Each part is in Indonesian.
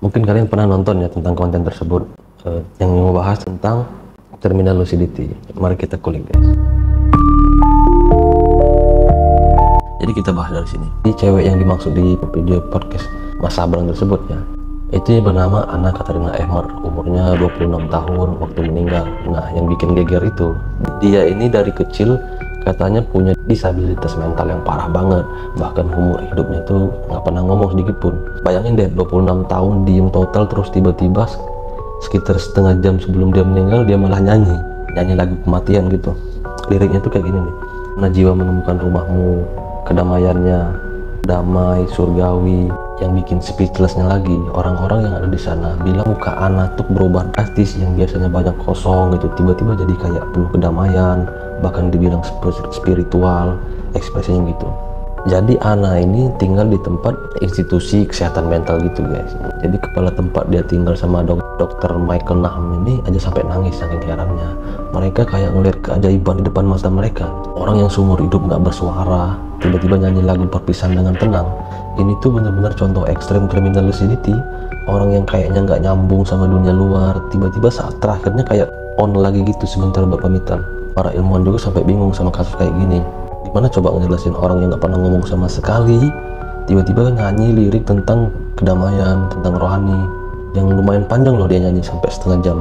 Mungkin kalian pernah nonton ya tentang konten tersebut, yang membahas tentang terminal lucidity. Mari kita kulik guys. Jadi kita bahas dari sini. Ini cewek yang dimaksud di video podcast Mas Sabrang tersebut ya, itu bernama Anna Katarina Ehmer, umurnya 26 tahun waktu meninggal. Nah, yang bikin geger itu, dia ini dari kecil katanya punya disabilitas mental yang parah banget. Bahkan umur hidupnya itu nggak pernah ngomong sedikit pun. Bayangin deh, 26 tahun diem total, terus tiba-tiba sekitar setengah jam sebelum dia meninggal, dia malah nyanyi lagu kematian gitu. Liriknya tuh kayak gini nih: "Nah, jiwa menemukan rumahmu, kedamaiannya damai surgawi." Yang bikin speechlessnya lagi, orang-orang yang ada di sana bilang muka Ana tuh berubah drastis, yang biasanya banyak kosong gitu tiba-tiba jadi kayak penuh kedamaian, bahkan dibilang spiritual ekspresinya gitu. Jadi Ana ini tinggal di tempat institusi kesehatan mental gitu guys. Jadi kepala tempat dia tinggal sama dokter Michael Nahum ini aja sampai nangis saking herannya. Mereka kayak ngeliat keajaiban di depan mata mereka. Orang yang seumur hidup nggak bersuara tiba-tiba nyanyi lagu perpisahan dengan tenang. Ini tuh benar-benar contoh ekstrem terminal lucidity. Orang yang kayaknya nggak nyambung sama dunia luar tiba-tiba saat terakhirnya kayak on lagi gitu sebentar buat pamitan. Para ilmuwan juga sampai bingung sama kasus kayak gini. Gimana coba ngejelasin orang yang nggak pernah ngomong sama sekali tiba-tiba nyanyi lirik tentang kedamaian, tentang rohani, yang lumayan panjang loh dia nyanyi sampai setengah jam.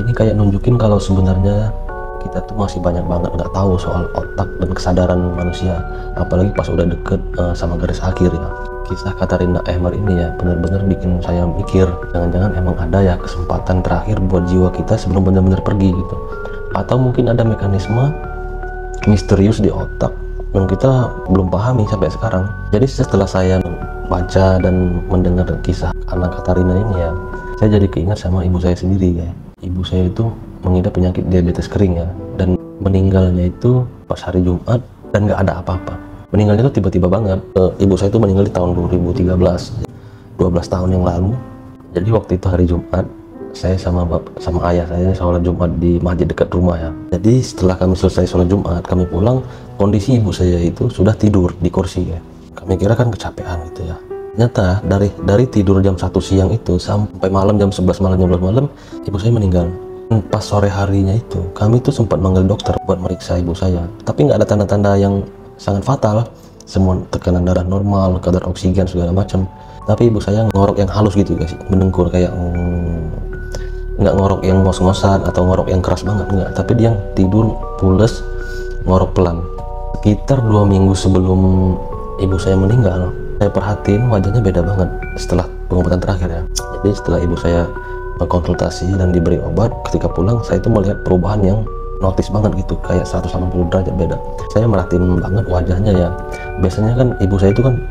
Ini kayak nunjukin kalau sebenarnya kita tuh masih banyak banget nggak tahu soal otak dan kesadaran manusia, apalagi pas udah deket sama garis akhir ya. Kisah Katarina Ehmer ini ya benar-benar bikin saya mikir, jangan-jangan emang ada ya kesempatan terakhir buat jiwa kita sebelum benar-benar pergi gitu, atau mungkin ada mekanisme misterius di otak yang kita belum pahami sampai sekarang. Jadi setelah saya baca dan mendengar kisah Anna Katarina ini ya, saya jadi keingat sama ibu saya sendiri ya. Ibu saya itu mengidap penyakit diabetes kering ya, dan meninggalnya itu pas hari Jumat dan nggak ada apa-apa. Meninggalnya itu tiba-tiba banget. Ibu saya itu meninggal di tahun 2013, 12 tahun yang lalu. Jadi waktu itu hari Jumat, saya sama ayah saya sholat Jumat di masjid dekat rumah ya. Jadi setelah kami selesai sholat Jumat, kami pulang, kondisi ibu saya itu sudah tidur di kursi ya. Kami kira kan kecapean gitu ya. Ternyata dari tidur jam 1 siang itu sampai malam jam 11 malam, jam 12 malam, ibu saya meninggal. Pas sore harinya itu, kami tuh sempat manggil dokter buat meriksa ibu saya. Tapi nggak ada tanda-tanda yang sangat fatal. Semua tekanan darah normal, kadar oksigen segala macam. Tapi ibu saya ngorok yang halus gitu guys, mendengkur kayak nggak ngorok yang ngos-ngosan atau ngorok yang keras banget, nggak, tapi dia tidur pules, ngorok pelan. Sekitar 2 minggu sebelum ibu saya meninggal, saya perhatiin wajahnya beda banget setelah pengobatan terakhir ya. Jadi setelah ibu saya konsultasi dan diberi obat, ketika pulang saya itu melihat perubahan yang notice banget gitu, kayak 180 derajat beda. Saya merhatiin banget wajahnya ya. Biasanya kan ibu saya itu kan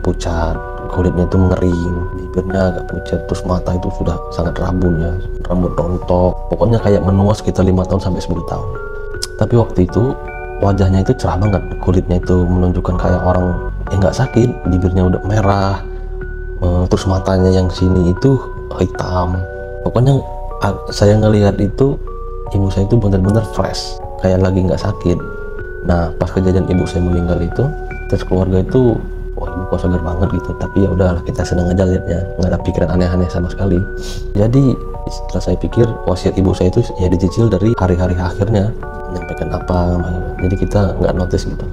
pucat, kulitnya itu mengering, bibirnya agak pucat, terus mata itu sudah sangat rabun ya, rambut rontok, pokoknya kayak menua sekitar 5 tahun sampai 10 tahun. Tapi waktu itu wajahnya itu cerah banget, kulitnya itu menunjukkan kayak orang yang nggak sakit, bibirnya udah merah, terus matanya yang sini itu hitam. Pokoknya saya ngelihat itu ibu saya itu benar-benar fresh, kayak lagi nggak sakit. Nah, pas kejadian ibu saya meninggal itu, terus keluarga itu, wah ibu kok segar banget gitu. Tapi ya udahlah, kita senang aja lihatnya, nggak ada pikiran aneh-aneh sama sekali. Jadi setelah saya pikir, wasiat ibu saya itu ya dicicil dari hari-hari akhirnya, menyampaikan apa, jadi kita nggak notice gitu.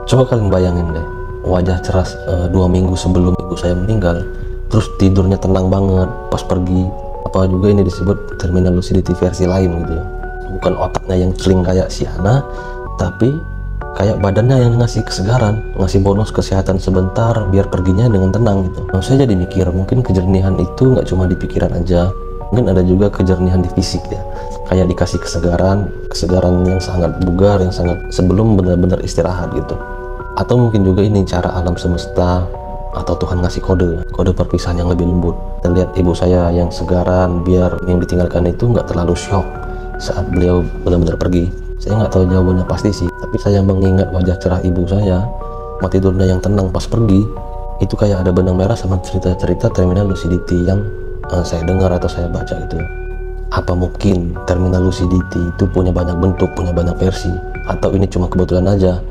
Coba kalian bayangin deh, wajah ceras 2 minggu sebelum ibu saya meninggal, terus tidurnya tenang banget pas pergi. Apa juga ini disebut terminal lucidity versi lain gitu ya. Bukan otaknya yang celing kayak si Ana, tapi kayak badannya yang ngasih kesegaran, ngasih bonus kesehatan sebentar biar perginya dengan tenang gitu. Nah, saya jadi mikir, mungkin kejernihan itu nggak cuma di pikiran aja, mungkin ada juga kejernihan di fisik ya. Kayak dikasih kesegaran yang sangat bugar, yang sangat sebelum benar-benar istirahat gitu. Atau mungkin juga ini cara alam semesta atau Tuhan ngasih kode perpisahan yang lebih lembut. Kita lihat ibu saya yang segaran, biar yang ditinggalkan itu nggak terlalu shock saat beliau benar-benar pergi. Saya nggak tahu jawabannya pasti sih, tapi saya mengingat wajah cerah ibu saya, mati tidurnya yang tenang pas pergi, itu kayak ada benang merah sama cerita-cerita terminal lucidity yang saya dengar atau saya baca gitu. Apa mungkin terminal lucidity itu punya banyak bentuk, punya banyak versi, atau ini cuma kebetulan aja